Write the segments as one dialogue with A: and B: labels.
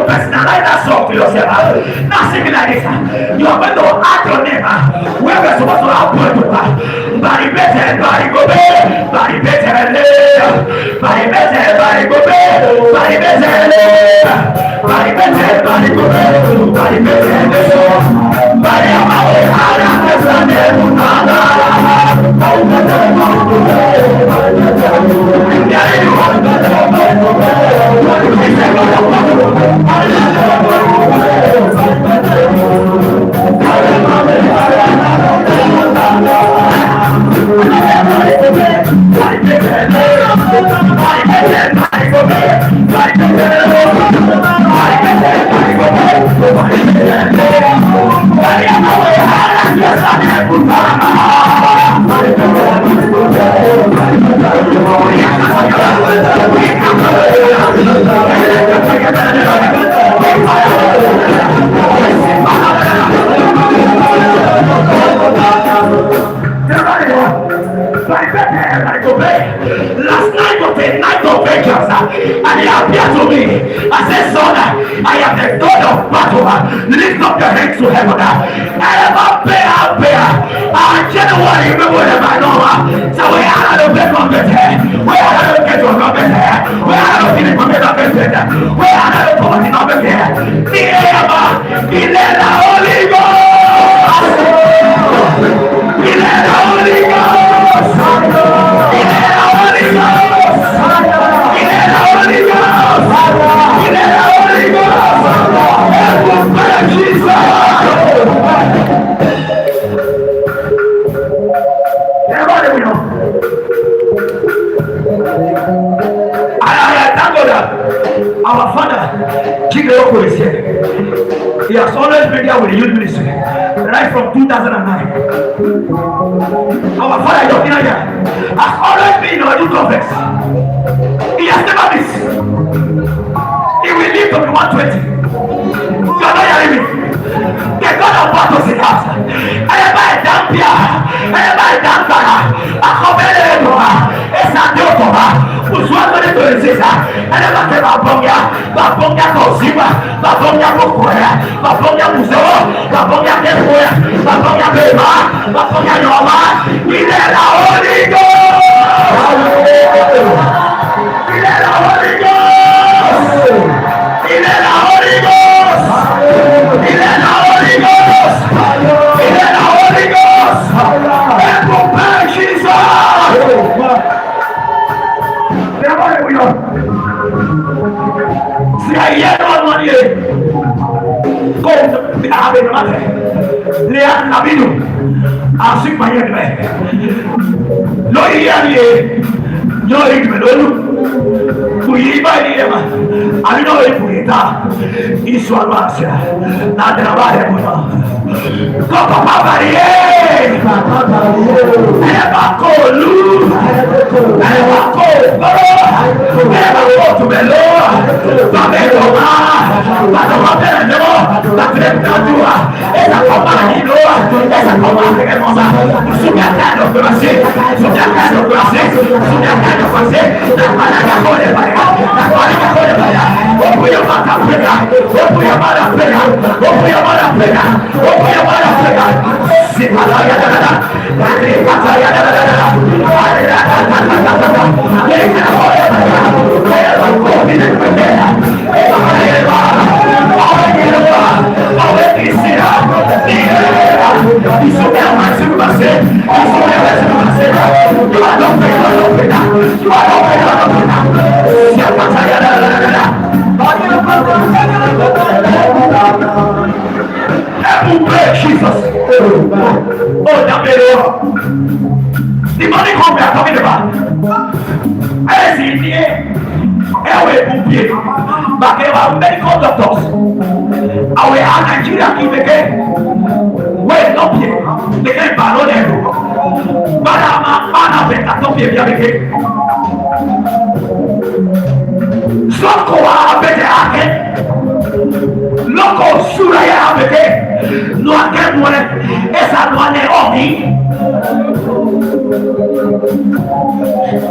A: personalize that song to yourself. Now sing it like this. You are going to add your name. Where we're supposed to have point to body better, body go better, body better, body better, body go better, body better, body better, body go better, body better, body on my way, last night was a night of vengeance, and he appeared to me. I said, son, I am the God of battle. Lift up your hands to heaven. January, remember I know. So we are not open from the head. We are not open from the head. We are not open from the head. We are not open from the head. The Holy Ghost. The Holy Ghost. Our father, Chigayoko, is here. He has always been there with the youth ministry, right from 2009. Our father, Yokinaya, has always been in our youth conference. He has never missed. He will live to be 120. You are not hearing me. The God of battles is house. I am a damn pia. I am a damn para. I come in the door. It's a new door. Uswatoni tulisisa, anema kema babonga koziba, babonga kokoya, babonga muzewo, babonga kekoya, babonga bema, babonga nyoma, ile la Holy Ghost, ile la Holy Ghost, ile la Holy Ghost, ile la Holy Ghost, ile la Holy Ghost, et Jesus. Si hay hierro no hay con la madre le han habido así mañana lo iría bien yo me lo Kuiba ilema alino ipurita isu alwasia na trabaje muno Copa paparie eba kolu eba tumelo pamelo ma tenemos la tremendura esa copa esa copa hermosa subiacano clase la palabra joder la palabra joder voy a matar pega voy a matar pega voy a matar pega voy a matar pega si palabra la batalla Jesus. Oh, that the money come we are talking about. I see the airway but they are medical doctors. Our Nigeria keep again. Wait, not here. They can't balloon it. But I'm a man of it. I don't hear again. Soko abete ake. Loko suraya abete. No ake mwene. Esa nwane ohi.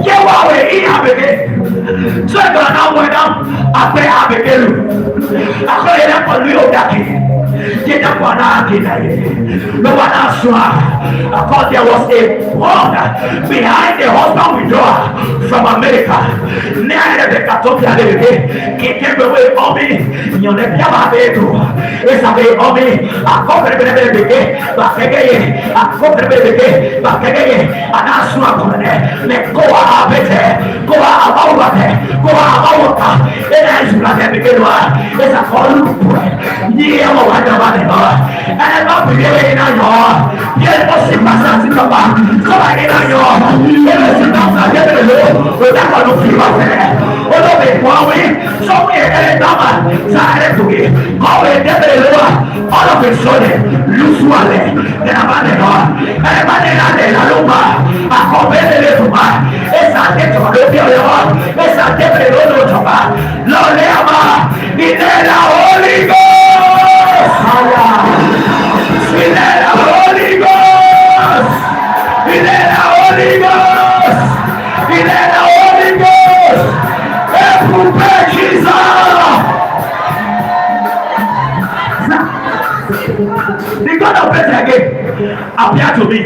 A: Yewawe i abete. So I got now went down. I pray I be able. I call it up on you that get up on our no one else. Because there was a wall behind the husband withdrawal from America. Near the Catopia, he came away from me. You never have it. It's a way of me. I cover the baby, but again, I cover the baby, but again, and I swap on it. Let go out of it. Go out of it. Go out of it. It is not a big one. It's a follow. Yeah, what the money. And I'm not really in a yard. Yeah, what's the master? Come on in a yard. Yeah, it's not a little. But I'm going to feel my head. Although they want me, so we are not tired to me. Go in there, all of a sudden, lose one leg. Then I'm on it on. And I'm on it on the Luma. I come in the little man. It's not get to go to the one. It's not get to go to the man. Lord, in the Holy Ghost. In the Holy Ghost. In the Holy Ghost. In the Holy Ghost. Jesus. The God of Bethel again appeared to me.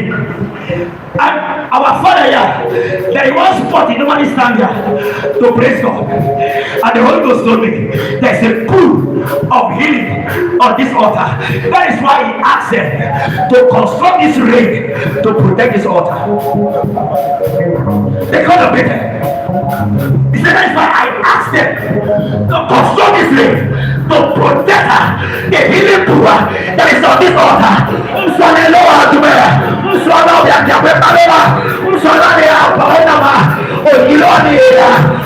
A: And our father here, there was spot he normally stand here to praise God. And the Holy Ghost told me there's a pool of healing on this altar. That is why he asked them to construct this ring to protect this altar. The God of Bethel. He said that's why I asked them to construct this ring to protect the healing pool that is on this altar.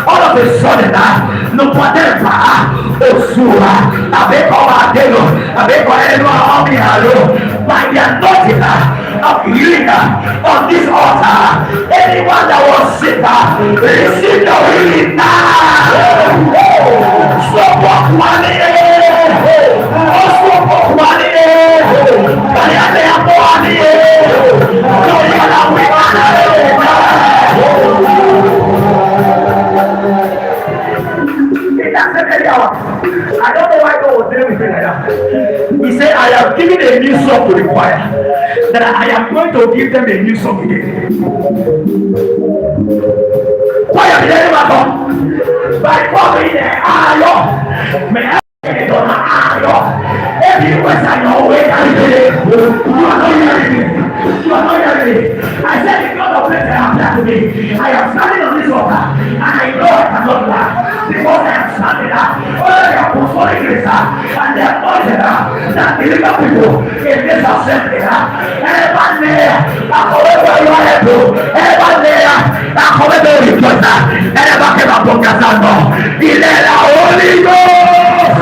A: All of a sudden, no whatever, by the anointing of healing on this altar, anyone that was sick, receive the healing now. Stop walk money. Stop walk money. I don't know why God was doing with me like that. He said, I have given a new song to the choir, that I am going to give them a new song again. Choir, the name of God. By calling the iron, may I get it on the iron. Every West I know where I live. You are not hearing me. You are not hearing me. I said, the God of Bethel appeared to me. I am standing on this altar, and I know I cannot lie. Because I am standing up, all the apostolic grace and the anointing that deliver people in this assembly. Everyone there, I come over you are able. Everyone there, I come over you rejoice. Everyone came up from Casano. In the Holy Ghost.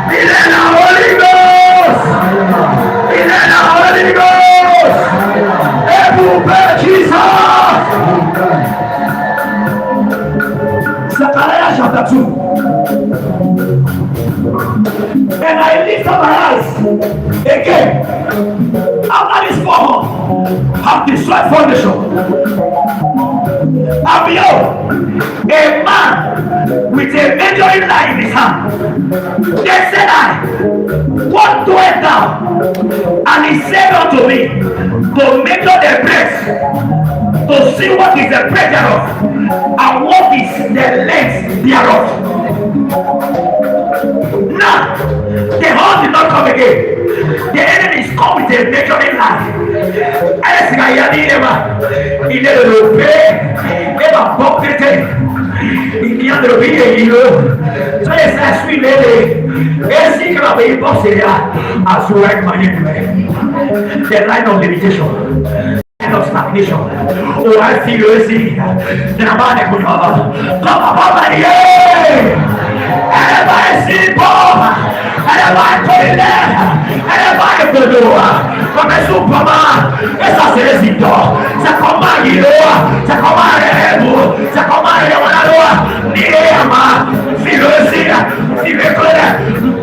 A: In the Holy Ghost. In the Holy Ghost. Everywhere Jesus. Zechariah chapter 2. And I lift up my eyes again. After this 4 months have destroyed foundation. And behold, a man with a measuring line in his hand. They said, what doest thou? And he said unto me, to measure the breadth, to see what is the breadth thereof, and what is the length thereof. Now, the horn did not come again. The enemy is come with a measuring line. As I am in the pay, never pocketed. In the other way, so it's a sweet lady. A secret of a boss here as you write my name. The line of limitation. Of stagnation. Oh, I see you see. Then I'm on it. Come on, yeah. Everybody see Paul. Everybody come in there. Everybody go do. Come a Superman. Essa celesito. Se comanda ilo. Se comanda ebo. Se comanda ewanaroa. Niema. Filosia. Filosia.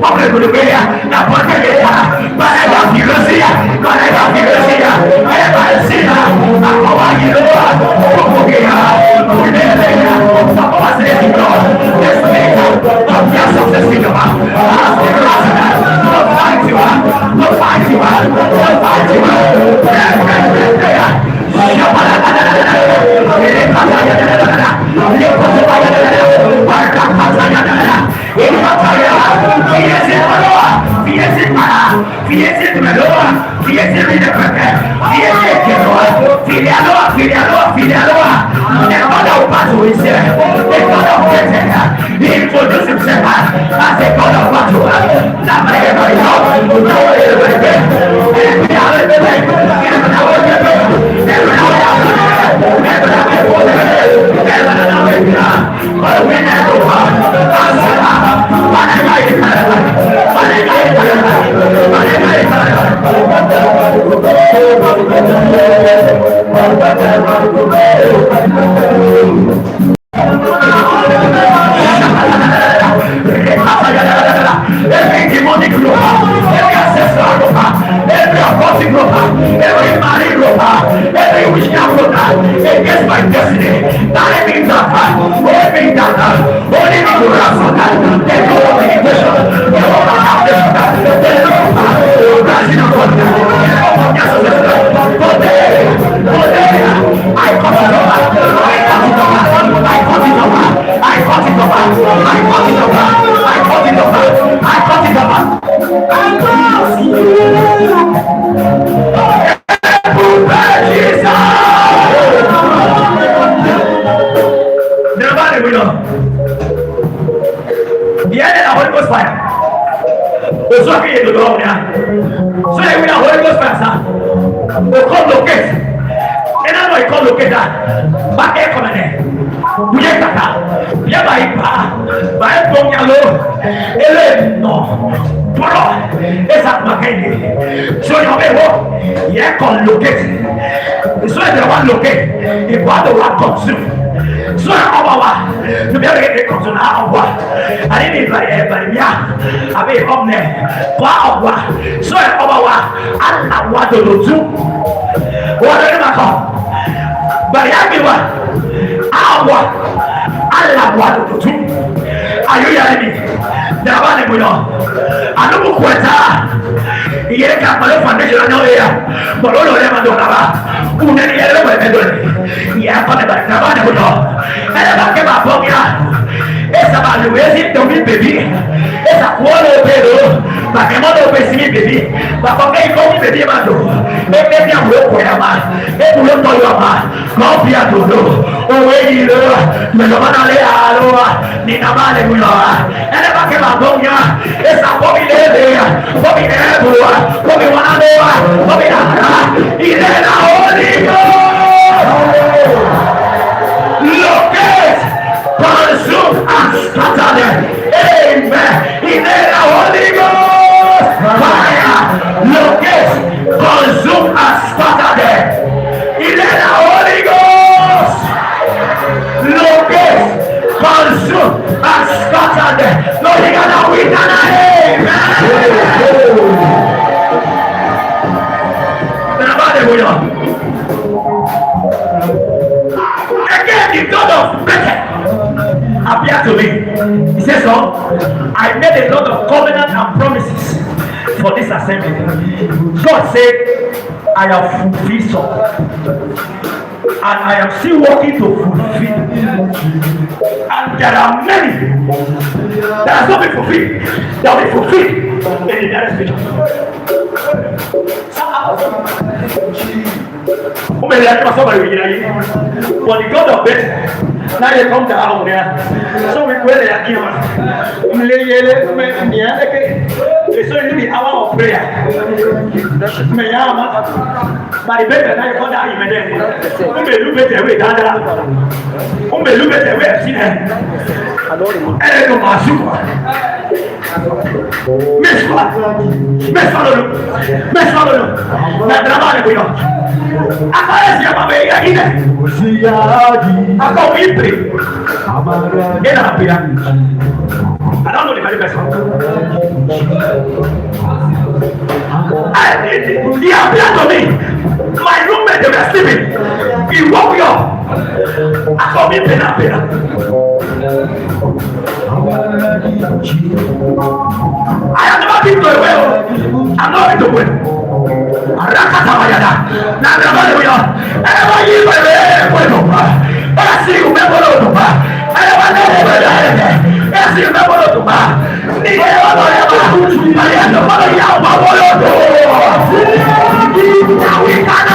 A: Pobre Gurubea. Na porcaria. Para la filosia. Para la filosia. Everybody see. Aku lagi doa, aku pergi, aku Introduce himself as a God of battle. Every demonic rope, every ancestral rope, every occultic rope, every marine rope, every witchcraft rope against my destiny, that means that only me to ransom the God of meditation, the God of foundation, the God of rising up on today, I cut it over, I cut it over, I cut it over, I cut it over, I cut it over, I cut it over, I cut it over. I lost you. Jesus. Nobody will know. The end of the Holy Ghost fire. It's okay to go now. So they will have Holy Ghost fire, sir. We'll come locate. And I know you come locate that. But I come in there. We get that. Yeah, by Tom Yalo. Ele no. Poro. Esa makeni. So you may walk. Yeah, come locate. So they want locate. If what the one consume. So I to be able to get the consume out of what. I didn't by yeah. I mean, come there. Wow. So I don't want to do. What are you call? But everyone, Allah want to do. Are you hearing me? The one we know. I don't know what you can't follow foundation no here. But all of them are doing about. Who then hear what they're doing? Yeah, but the one we know. And about them are talking. It's about the way to me, baby. It's a quarter of but the mother will see baby. But for me, come baby, man. Maybe I'm low for your man. Maybe look for your man. Come here to do. Oh, wait, you know. The man, Nina Man, we are. And if I came out of here, it's a bobby there. Bobby there, Bobby one another. Bobby Nana. He's in the Holy Ghost. Look at. Consume and scatter them. Amen. In the Holy Ghost. Fire. Locate. Consume and scatter them. In the Holy Ghost. Locate. Consume and scatter them. No, you gotta win. Amen. Again, the God of better appeared to me. He says, so I made a lot of covenant and promises for this assembly. God said, I have fulfilled some. And I am still working to fulfill. And there are many that has not been fulfilled. That will be fulfilled in the nearest future. But the God of better. Now you come down there. So we go there again. It's only the hour of prayer. But the better now you come down immediately. Look at the way down. Look at the way I've seen her. And no Masuka. Miss Follow. Not drama we know. I see my way again. I come in three. Get up here. I don't know the very best one. He appeared to me. My roommate, they were sleeping. He woke me up. I come in pena. I have never been to a well. I'm not going to win. Rakatabayada. Now, ever you will I see you remember to buy. I never know. I see you remember to buy. Now we can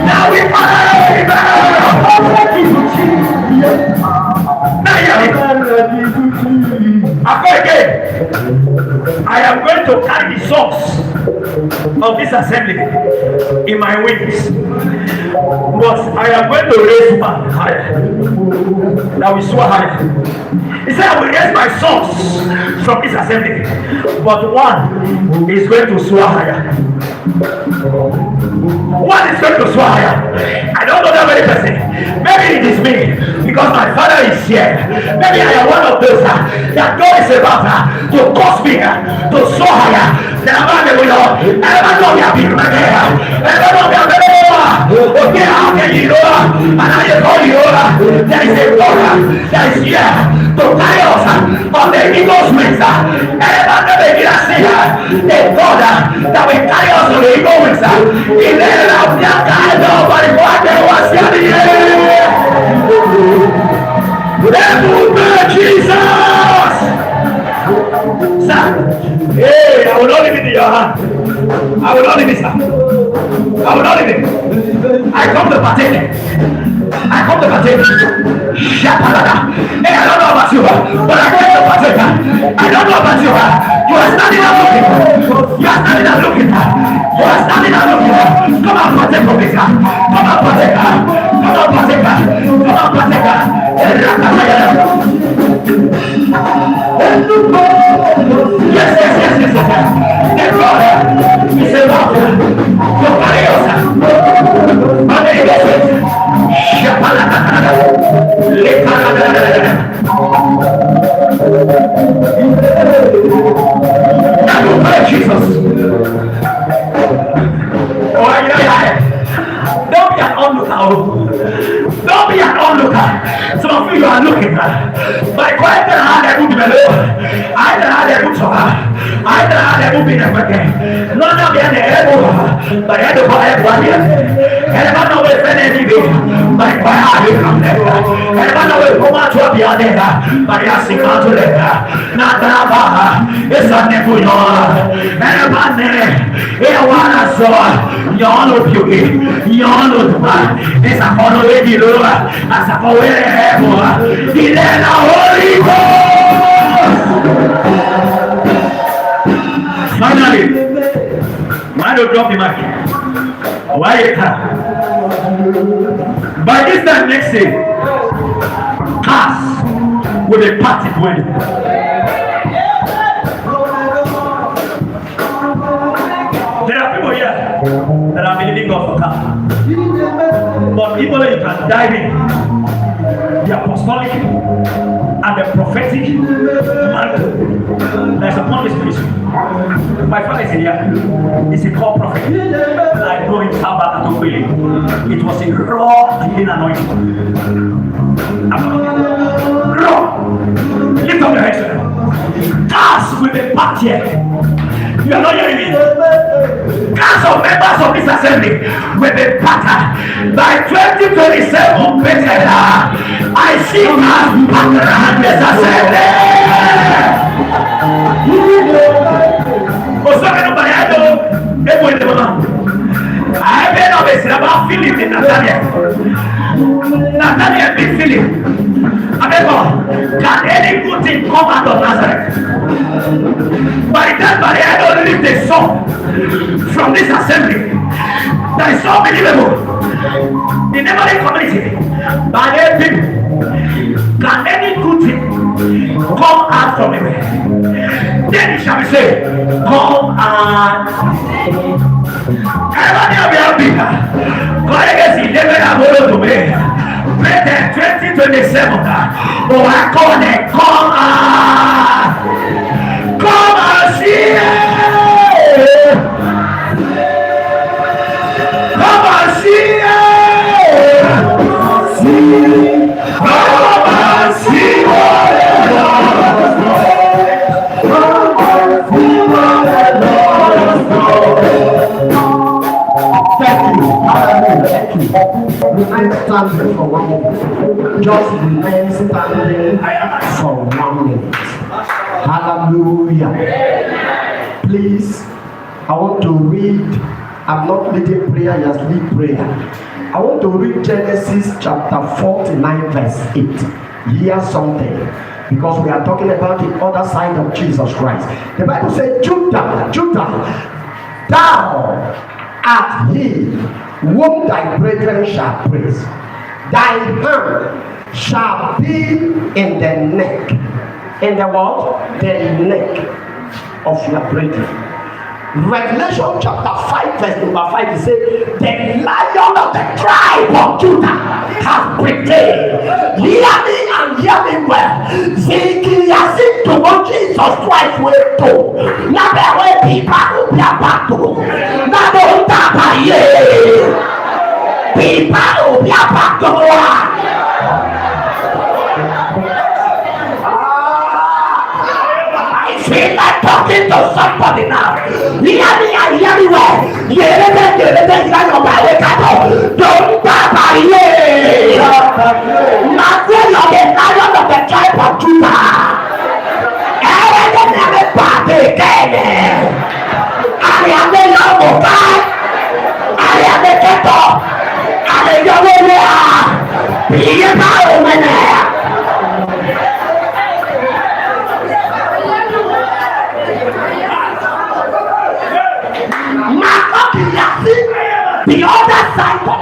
A: now we I am going to carry the socks of this assembly in my wings, but I am going to raise one higher. That will soar higher. He said, I will raise my socks from this assembly, but one is going to soar higher. One is going to soar higher. I don't know that very person. Maybe it is me because my father is here. Maybe I am one of those that God is about to cause me to soar higher. Never know we have been ready. Never know we have been okay, how can you know? And I just call you there is a God that is here to carry us on the eagle's wings. Never know we can see the God that will carry us on the eagle's wings. He let out their guide over the water was here. Jesus! Sir, hey, I will not leave it in your hand. I will not leave it, sir. I will not leave it. I come to partake. I come to partake. Hey, I don't know about you, but I come to partake. I don't know about you. You are standing and looking. You are standing and looking. You are standing and looking. Come on, partake from this. Come on, partake. Come on, partake. Come on, partake. Yes. The God is about to carry us on the eagle's Jesus. Don't be an onlooker. Don't be an onlooker. Some of you are looking. My question had a good melody. I had a good song. I had a good bit of again. None of them able, but I had to buy a body. And I don't know if anything, but I had to come there. And I don't know if you want to be on there, but I see how to live. Not that it's a never and a man there. Want to saw your beauty, your it's a follow lady, as a poet, he let a Holy Ghost. Finally, man will drop the mic. Why you can? By this time next day, cars will be parted when. There are people here that are believing God for car. But people you can dive in the apostolic and the prophetic mantle. There's a promise ministry. My father is here. He's a core prophet. I know him how bad I don't believe. It was a raw healing anointing. Raw. Lift up your hands. Cars will be packed here. You are not hearing me. Cars of members of this assembly will be packed by 2027. I see cars packed around this assembly. I may not be about Philip in Nathaniel be Philip. Can any good thing come out of Nazareth? By that I don't leave the song from this assembly that is so believable. The neighboring community, by their people, can any good thing come out from him? Then it shall be said, come and everybody will be happy. God against the devil and hold to me. Better 2027. Oh, I call it, come and see it. Come and see it. Come and see what
B: remain standing for 1 minute. Just remain standing for 1 minute. Hallelujah. Please, I want to read. I'm not leading prayer, just lead prayer. I want to read Genesis chapter 49 verse 8. Hear something. Because we are talking about the other side of Jesus Christ. The Bible says, Judah, thou art he whom thy brethren shall praise. Thy hand shall be in the neck. In the what? The neck of your brethren. Revelation chapter 5 verse number 5 it says, the lion of the tribe of Judah has prevailed. Hear me and hear me well. Zikiyasi to what Jesus Christ will do. Now there will be people who are back to. Now don't tap ye. People who are back to. I feel like talking to somebody now. Hear me and hear me well. Don't tap ye. Now the lion of the tribe of Judah. I am the Lamb of God. I am the Kettle. I am the warrior. Be a woman. The other side of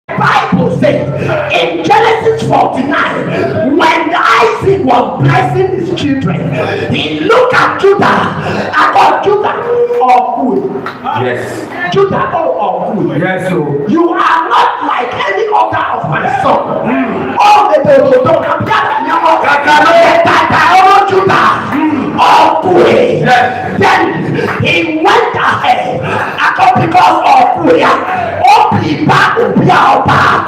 B: the Bible says in Genesis 49, when Isaac was blessing his children, he looked at Judah. I call Judah or good.
A: Yes.
B: Judah or good.
A: Yes, so.
B: You are not like any other of my son. All the people don't come here. Judah or good. Then he went ahead. Because of prayer, all people will be out back.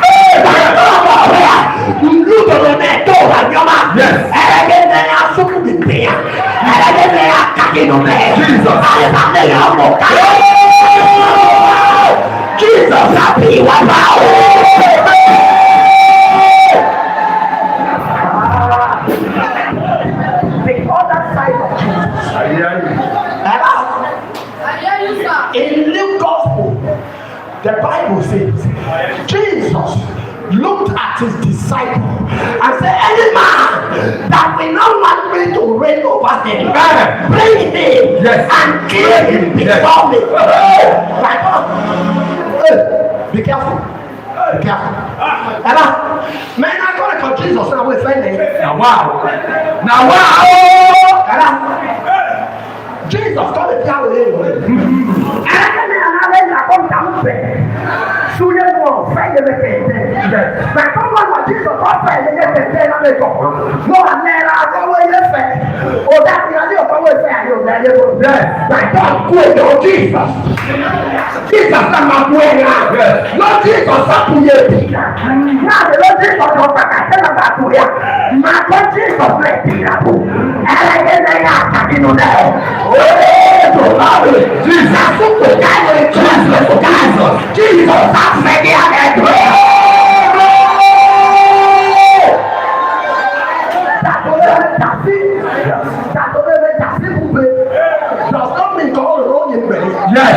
B: You look at the door and your man. Yes. And again, they are so good in there. And again, they are cutting on there. Jesus. Jesus, happy one out. The other side of Jesus. In Luke Gospel, the Bible says Jesus looked at his disciple and said, any man that will not want me to reign over him, bring him and kill him before me. Like, be careful. Be careful. Man, I gotta call Jesus now with friendly. Now wow. Jesus got the power anyway. Jesus, that's making it great. Does not mean go wrong in ready. Yes.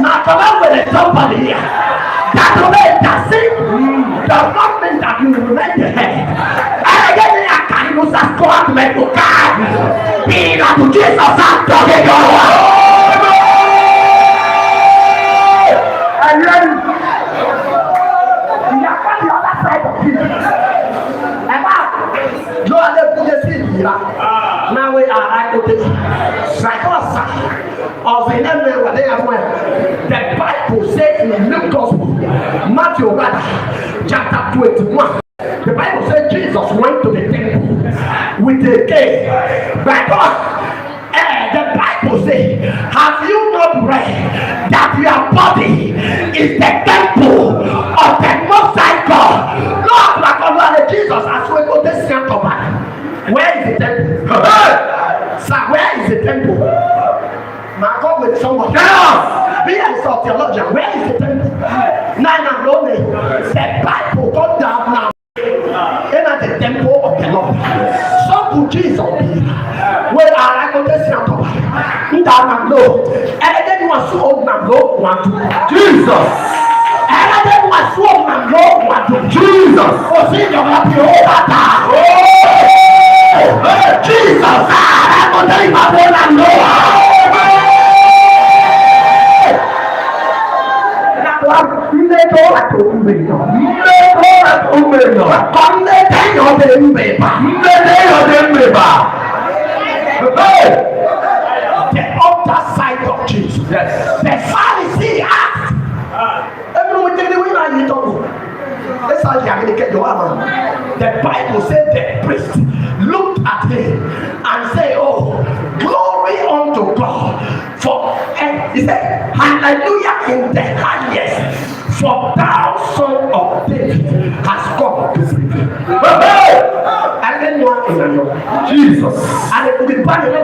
B: Not when somebody here. That does not mean that you will make the head. And again, I can use that God to make you God. Be like Jesus, I'm talking about. And then, you have got the other side of Jesus. No other good thing here. Now we are at the of the enemy where they are when the Bible says in Luke Gospel, Matthew rather, chapter 21. The Bible says Jesus went to the temple with a cake. Because the Bible says, have you not read that your body is the temple of the Most High God? Lord, Jesus, as we go to Santoma. Where is the temple? Sir, where is the temple? My God with someone. Tell us! Be a theologian. Where is the temple? Now, the Bible got down now. In the temple of the Lord. So could Jesus be? Where I go to see a top. And then you are so old man,
A: Jesus.
B: And then you are so old man,
A: Jesus.
B: Oh, see, you're happy. Jesus. I'm going to tell you my boy, the other side of Jesus.
A: Yes.
B: The Pharisee asked. Everyone tell me when you talk. That's how you are going to get your armor. The Bible said the priest looked at him and said, "Oh, glory unto God." And he said, "Hallelujah in the highest. For thou, son of David, has come to save you." And then you are in a no.
A: Jesus.
B: And it will be bad in a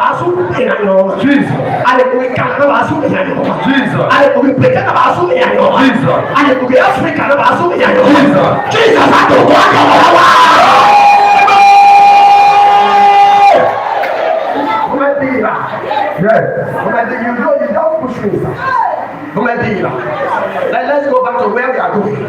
B: no.
A: Jesus.
B: And it will be Canada in a no.
A: Jesus.
B: And it will be Britain in a no.
A: Jesus.
B: And it will be Africa in a no.
A: Jesus.
B: Jesus had to walk.
A: Yes.
B: You know you don't push me. Let's go back to where we are going.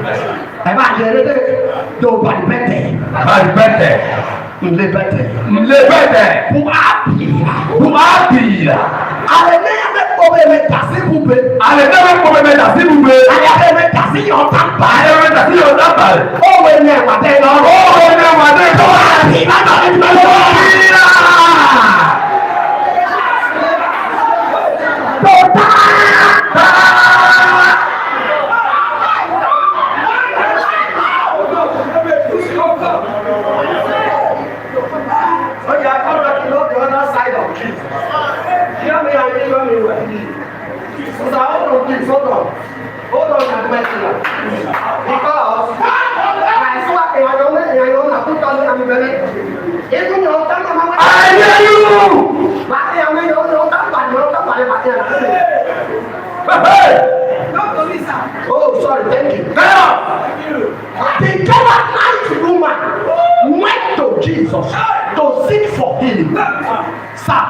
B: Oh, sorry, thank you. The Canaanite woman went to Jesus to seek for healing. Sir,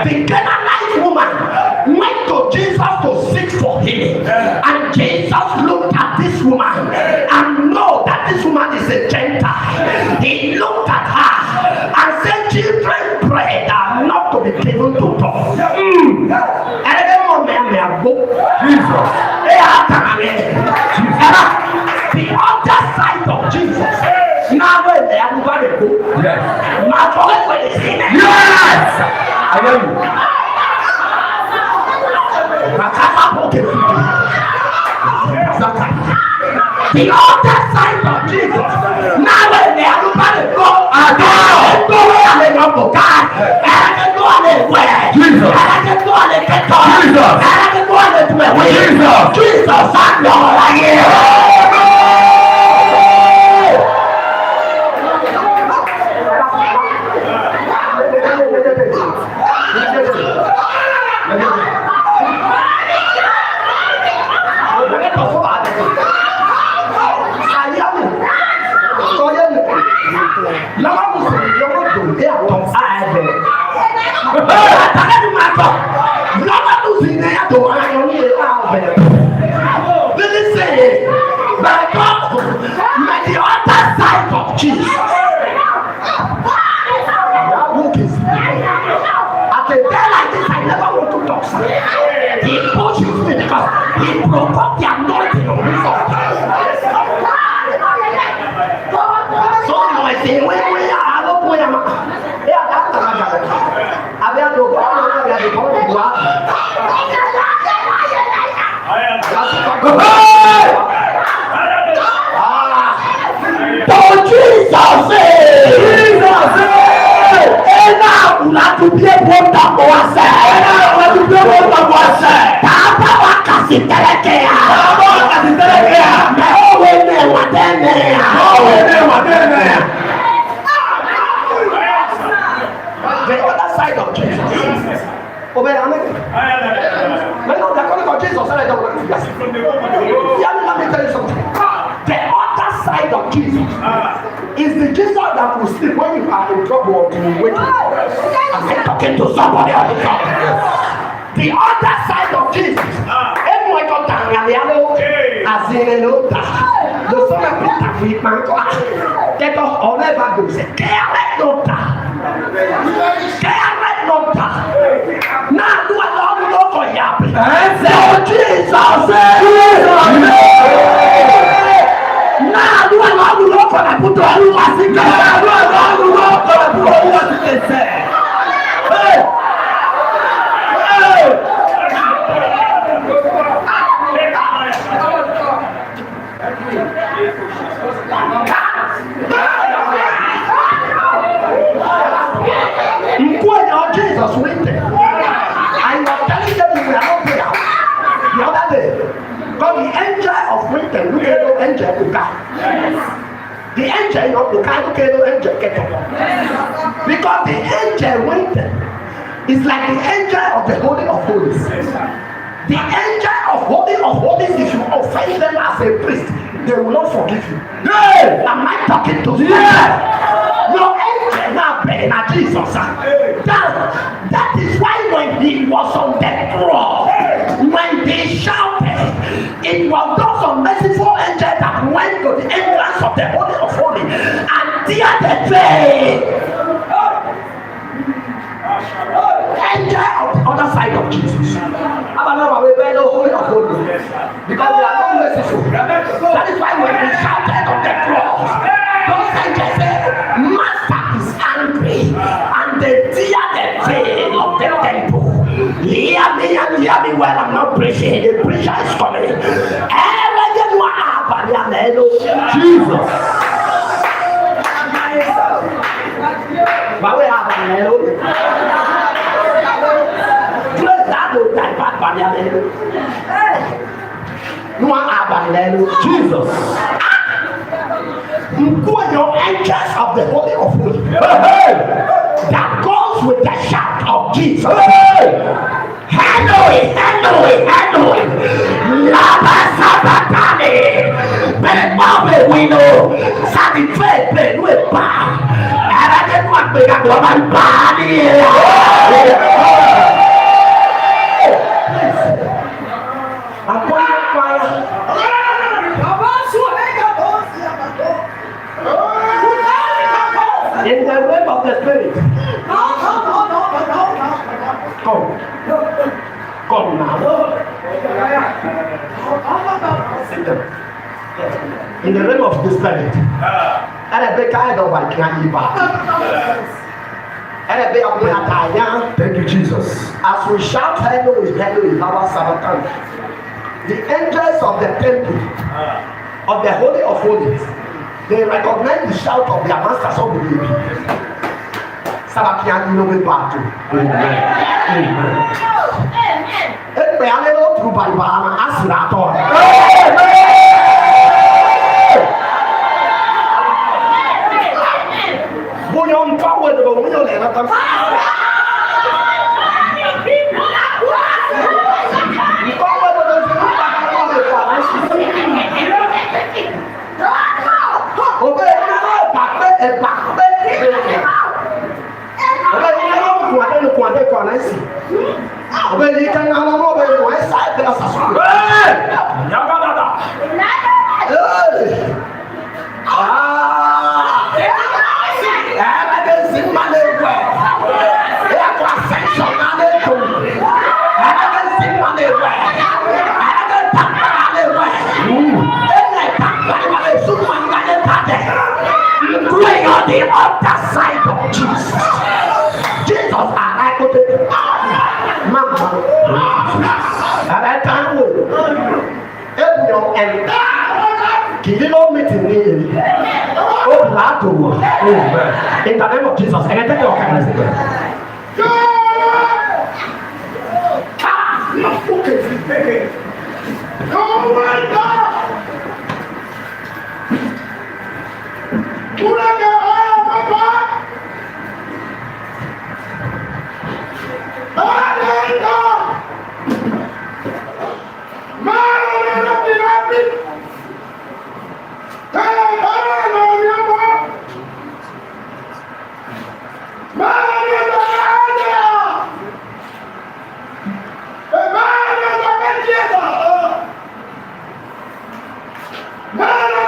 B: the Canaanite woman went to Jesus to seek for healing. And Jesus looked at this woman and know that this woman is a Gentile. He looked at her and said, "Children's bread are not to be given to dogs."
A: Jesus.
B: The other side of Jesus. Now when they are going to go.
A: Yes.
B: Now forget what they say.
A: Yes. I hear you.
B: The other side of Jesus. Now when they are going to go. Jesus, I'm not here. Jesus. At a day like this, I never want to talk. He pushes me because he broke up the anointing on me. So noisy, when we are not going to Maintenant, d'accord quand Jesus said that, let me tell you something. The other side of Jesus is the Jesus that will sleep when you are in trouble or you wake up. I'm talking to somebody on the top. The other side of Jesus. Everyone got down and as in a note. The son of Peter, we man go. Get off all ever go say, Carry no now do I know for Yap? So Jesus, now do I know for the put on who was it? Jesus waited. I was telling them we are not there the other day. But the angel of winter, look at the angel to die. The angel of the kind, look at the angel get up. Because the angel waited is like the angel of the Holy of Holies. The angel of Holies, if you offend them as a priest, they will not forgive you. Hey! Am I talking to you? Yeah. Your angel now praying at Jesus. That is why when he was on the cross, when they shouted, it was those unmerciful angels that went to the entrance of the Holy of Holies and tear the veil. Angel on the other side of Jesus. Holy of Holies. Because they are not merciful. That is why when we shouted on the cross, those angels said, Master is angry, and they tear the veil of the temple. Hear me and hear me well. I'm not preaching. The preacher is coming. Jesus. But we have an Jesus. Your angels of the Holy of Holies that goes with the shout of Jesus. Handle it. Lava Sabatani. But we know satisfied with power. And I didn't want to get my body. In the realm of the spirit. Come now. In the realm of the spirit. And a big kind of like thank you, Jesus. As we shout, hello, Lava Sabatan. The angels of the temple of the Holy of Holies, they recognize the shout of their master, so we will be. Sabakian, you know, we back to. Amen. It's a little true by Bama, as that all. Buyon power, the Buyon never comes. On the other side of Jesus. Jesus arrived with the Mama. And I can't wait. Everyone and Kilo meeting me. Oh, Lato. In the name of Jesus. And I tell you, okay. Oh my God. Hallelujah!
A: No, no, no.